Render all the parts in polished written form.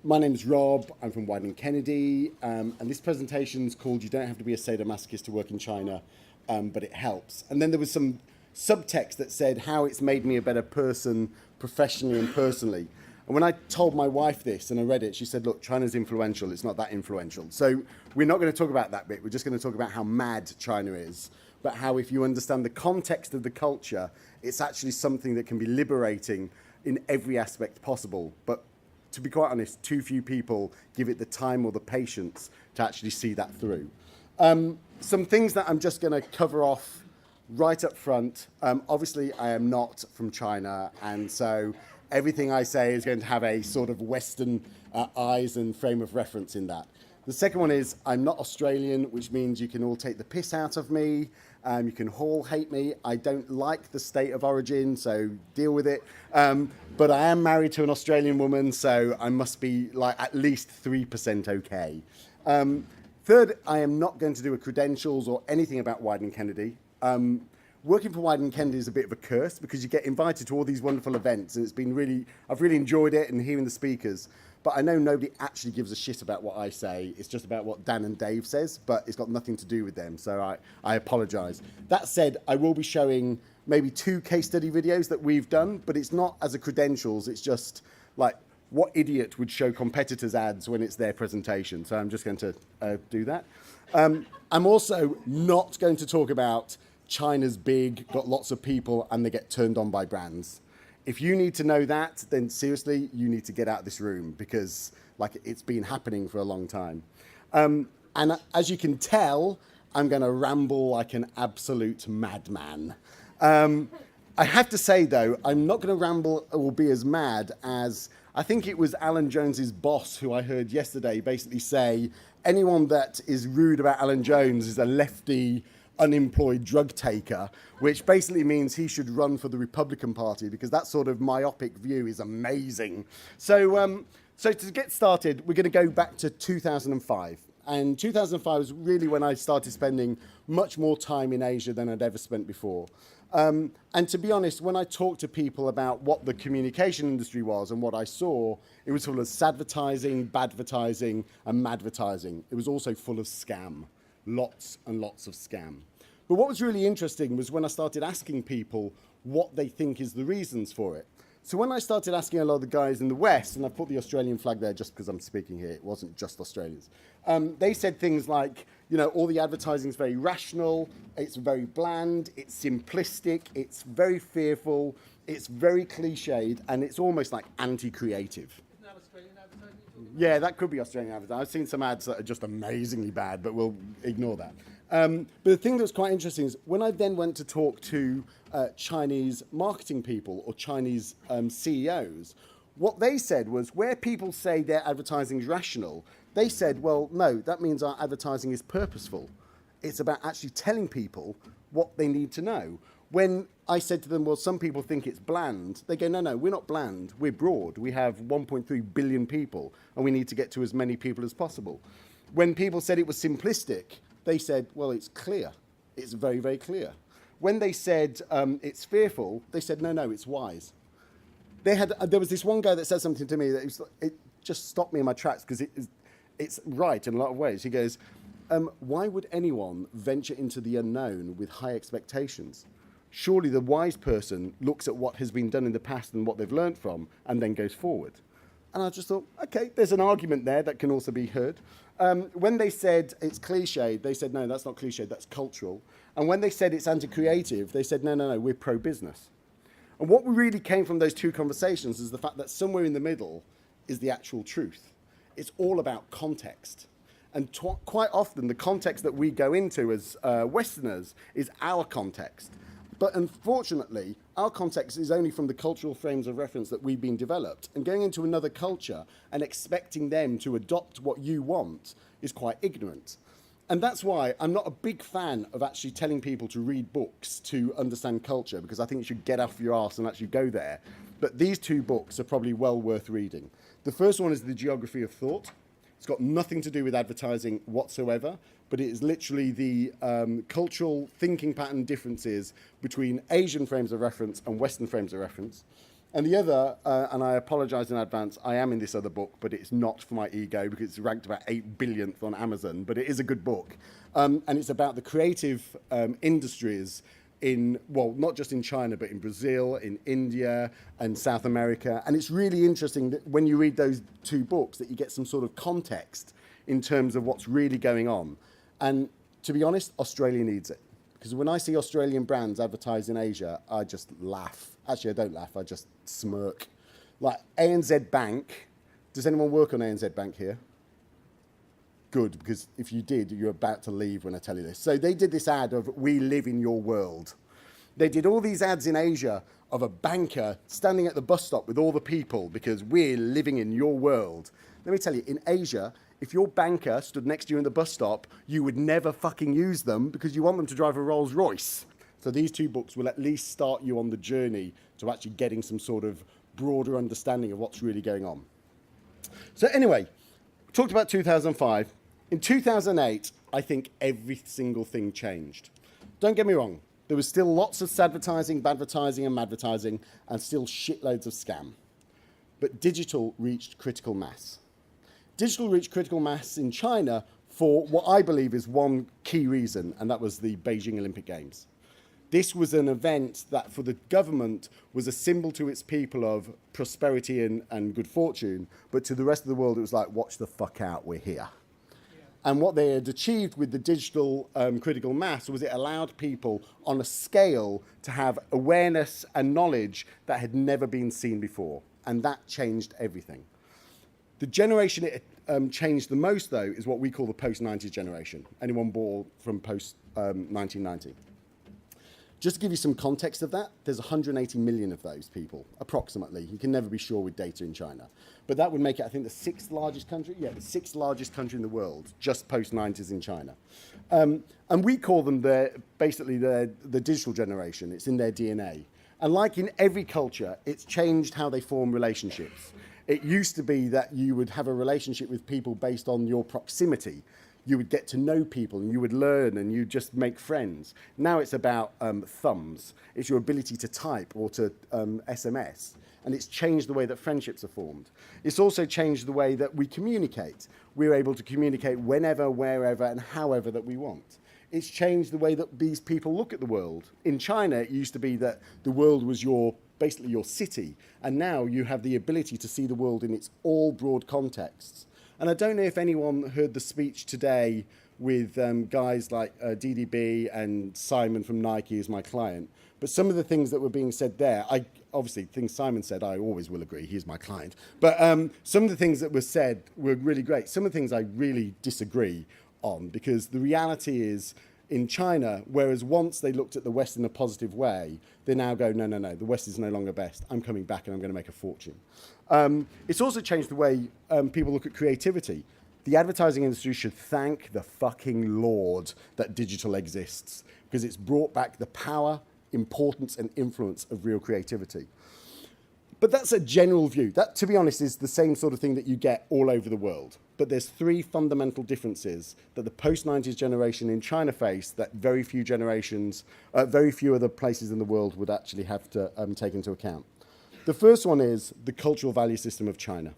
My name's Rob, I'm from Wieden Kennedy, and this presentation's called You Don't Have to Be a Sadomasochist to Work in China, but it helps. And then there was some subtext that said how it's made me a better person professionally and personally. And when I told my wife this and I read it, she said, look, China's influential, it's not that influential. So we're not going to talk about that bit, we're just going to talk about how mad China is, but how if you understand the context of the culture, it's actually something that can be liberating in every aspect possible. But to be quite honest, too few people give it the time or the patience to actually see that through. Some things that I'm just going to cover off right up front. Obviously, I am not from China, and so everything I say is going to have a sort of Western eyes and frame of reference in that. The second one is I'm not Australian, which means you can all take the piss out of me. You can all hate me. I don't like the state of origin, so deal with it. But I am married to an Australian woman, so I must be like at least 3% okay. Third, I am not going to do a credentials or anything about Wieden Kennedy. Working for Wieden Kennedy is a bit of a curse because you get invited to all these wonderful events, and it's been really, I've really enjoyed it and hearing the speakers. But I know nobody actually gives a shit about what I say. It's just about what Dan and Dave says, but it's got nothing to do with them, so I apologise. That said, I will be showing maybe 2 case study videos that we've done, but it's not as a credentials, it's just like, what idiot would show competitors' ads when it's their presentation? So I'm just going to do that. I'm also not going to talk about China's big, got lots of people, and they get turned on by brands. If you need to know that, then seriously, you need to get out of this room because like it's been happening for a long time. And as you can tell, I'm going to ramble like an absolute madman. I have to say, though, I'm not going to ramble or be as mad as I think it was Alan Jones's boss who I heard yesterday basically say anyone that is rude about Alan Jones is a lefty, unemployed drug taker, which basically means he should run for the Republican Party because that sort of myopic view is amazing. So to get started, we're going to go back to 2005. And 2005 was really when I started spending much more time in Asia than I'd ever spent before. And to be honest, when I talked to people about what the communication industry was and what I saw, it was full of sadvertising, badvertising, and madvertising. It was also full of scam. Lots and lots of scam. But what was really interesting was when I started asking people what they think is the reasons for it. So when I started asking a lot of the guys in the West, and I've put the Australian flag there just because I'm speaking here, it wasn't just Australians, they said things like, you know, all the advertising is very rational, it's very bland, it's simplistic, it's very fearful, it's very cliched, and it's almost like anti-creative. Yeah, that could be Australian advertising. I've seen some ads that are just amazingly bad, but we'll ignore that. But the thing that's quite interesting is when I then went to talk to Chinese marketing people or Chinese CEOs, what they said was where people say their advertising is rational, they said, well, no, that means our advertising is purposeful. It's about actually telling people what they need to know. When I said to them, well, some people think it's bland, they go, no, we're not bland, we're broad. We have 1.3 billion people, and we need to get to as many people as possible. When people said it was simplistic, they said, well, it's clear. It's very, very clear. When they said it's fearful, they said, no, it's wise. There was this one guy that said something to me that it just stopped me in my tracks because it's right in a lot of ways. He goes, why would anyone venture into the unknown with high expectations? Surely the wise person looks at what has been done in the past and what they've learned from and then goes forward. And I just thought, okay, there's an argument there that can also be heard. When they said it's cliched, they said, no, that's not cliched, that's cultural. And when they said it's anti-creative, they said, no, we're pro-business. And what really came from those 2 conversations is the fact that somewhere in the middle is the actual truth. It's all about context. And quite often, the context that we go into as Westerners is our context. But unfortunately, our context is only from the cultural frames of reference that we've been developed. And going into another culture and expecting them to adopt what you want is quite ignorant. And that's why I'm not a big fan of actually telling people to read books to understand culture, because I think you should get off your arse and actually go there. But these 2 books are probably well worth reading. The first one is The Geography of Thought. It's got nothing to do with advertising whatsoever, but it is literally the cultural thinking pattern differences between Asian frames of reference and Western frames of reference. And the other, and I apologize in advance, I am in this other book, but it's not for my ego because it's ranked about 8 billionth on Amazon, but it is a good book. And it's about the creative industries in, well, not just in China, but in Brazil, in India, and South America. And it's really interesting that when you read those two books that you get some sort of context in terms of what's really going on. And to be honest, Australia needs it. Because when I see Australian brands advertised in Asia, I just laugh. Actually, I don't laugh, I just smirk. Like ANZ Bank. Does anyone work on ANZ Bank here? Good, because if you did, you're about to leave when I tell you this. So they did this ad of, "We live in your world." They did all these ads in Asia of a banker standing at the bus stop with all the people because we're living in your world. Let me tell you, in Asia, if your banker stood next to you in the bus stop, you would never fucking use them because you want them to drive a Rolls Royce. So these two books will at least start you on the journey to actually getting some sort of broader understanding of what's really going on. So anyway, talked about 2005. In 2008, I think every single thing changed. Don't get me wrong. There was still lots of sadvertising, badvertising, and madvertising, and still shitloads of scam. But digital reached critical mass. Digital reached critical mass in China for what I believe is one key reason, and that was the Beijing Olympic Games. This was an event that for the government was a symbol to its people of prosperity and good fortune, but to the rest of the world it was like, watch the fuck out, we're here. And what they had achieved with the digital critical mass was it allowed people on a scale to have awareness and knowledge that had never been seen before. And that changed everything. The generation it changed the most, though, is what we call the post-90s generation. Anyone born from post-1990. Just to give you some context of that, there's 180 million of those people, approximately. You can never be sure with data in China. But that would make it, I think, the sixth largest country. Yeah, the sixth largest country in the world, just post-90s in China. And we call them basically the digital generation. It's in their DNA. And like in every culture, it's changed how they form relationships. It used to be that you would have a relationship with people based on your proximity. You would get to know people and you would learn and you just make friends. Now it's about thumbs. It's your ability to type or to SMS. And it's changed the way that friendships are formed. It's also changed the way that we communicate. We're able to communicate whenever, wherever, and however that we want. It's changed the way that these people look at the world. In China, it used to be that the world was basically your city. And now you have the ability to see the world in its all broad contexts. And I don't know if anyone heard the speech today with guys like DDB and Simon from Nike as my client. But some of the things that were being said there, obviously things Simon said, I always will agree, he's my client. But some of the things that were said were really great. Some of the things I really disagree on, because the reality is in China, whereas once they looked at the West in a positive way, they now go, no, the West is no longer best. I'm coming back and I'm going to make a fortune. It's also changed the way people look at creativity. The advertising industry should thank the fucking Lord that digital exists, because it's brought back the power, importance, and influence of real creativity. But that's a general view. That, to be honest, is the same sort of thing that you get all over the world. But there's three fundamental differences that the post-90s generation in China faced that very few other places in the world would actually have to take into account. The first one is the cultural value system of China.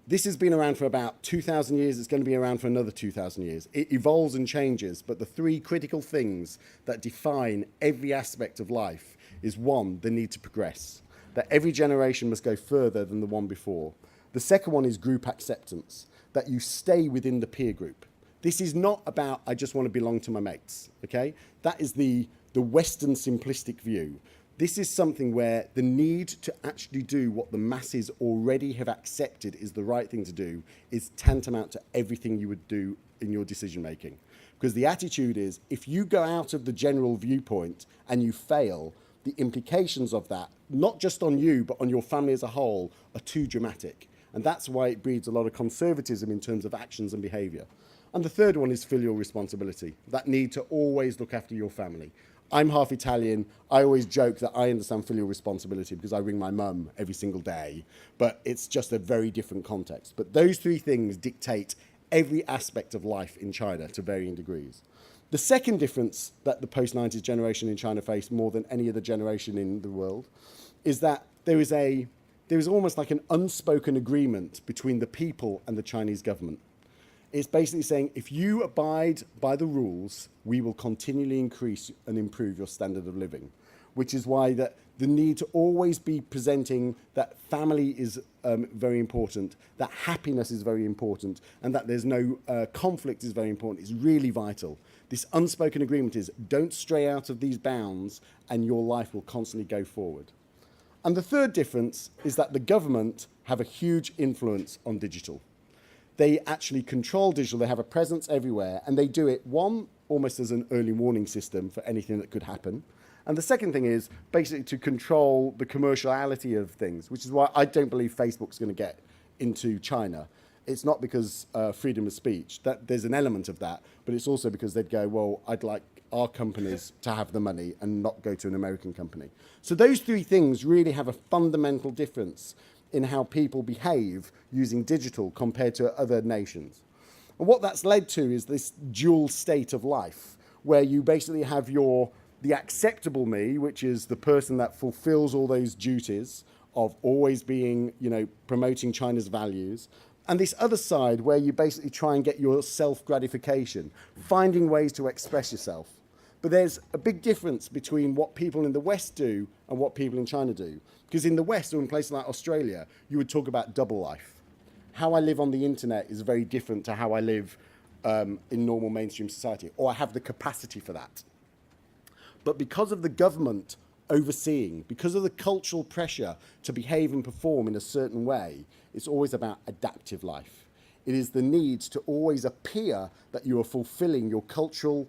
This has been around for about 2,000 years. It's going to be around for another 2,000 years. It evolves and changes, but the three critical things that define every aspect of life is, one, the need to progress, that every generation must go further than the one before. The second one is group acceptance, that you stay within the peer group. This is not about, I just want to belong to my mates, okay? That is the Western simplistic view. This is something where the need to actually do what the masses already have accepted is the right thing to do is tantamount to everything you would do in your decision making. Because the attitude is, if you go out of the general viewpoint and you fail, the implications of that, not just on you, but on your family as a whole, are too dramatic. And that's why it breeds a lot of conservatism in terms of actions and behaviour. And the third one is filial responsibility, that need to always look after your family. I'm half Italian. I always joke that I understand filial responsibility because I ring my mum every single day, but it's just a very different context. But those three things dictate every aspect of life in China to varying degrees. The second difference that the post-90s generation in China faced more than any other generation in the world is that there is almost like an unspoken agreement between the people and the Chinese government. It's basically saying, if you abide by the rules, we will continually increase and improve your standard of living, which is why the need to always be presenting that family is very important, that happiness is very important, and that there's no conflict is very important. It's really vital. This unspoken agreement is, don't stray out of these bounds and your life will constantly go forward. And the third difference is that the government have a huge influence on digital. They actually control digital, they have a presence everywhere, and they do it, one, almost as an early warning system for anything that could happen. And the second thing is basically to control the commerciality of things, which is why I don't believe Facebook's going to get into China. It's not because freedom of speech, that there's an element of that, but it's also because they'd go, well, I'd like our companies to have the money and not go to an American company. So those three things really have a fundamental difference in how people behave using digital compared to other nations. And what that's led to is this dual state of life, where you basically have the acceptable me, which is the person that fulfills all those duties of always being, promoting China's values, and this other side where you basically try and get your self-gratification, finding ways to express yourself. But there's a big difference between what people in the West do and what people in China do. Because in the West, or in places like Australia, you would talk about double life. How I live on the internet is very different to how I live in normal mainstream society, or I have the capacity for that. But because of the government overseeing, because of the cultural pressure to behave and perform in a certain way, it's always about adaptive life. It is the need to always appear that you are fulfilling your cultural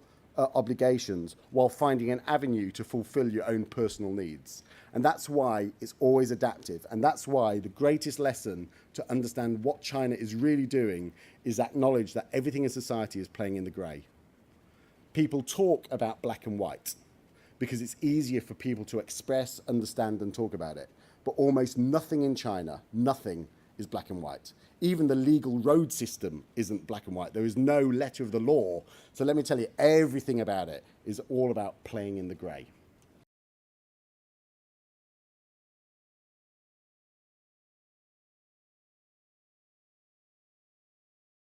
obligations while finding an avenue to fulfill your own personal needs. And that's why it's always adaptive. And that's why the greatest lesson to understand what China is really doing is acknowledge that everything in society is playing in the grey. People talk about black and white because it's easier for people to express, understand, and talk about it. But almost nothing in China, nothing is black and white. Even the legal road system isn't black and white. There is no letter of the law. So let me tell you, everything about it is all about playing in the grey.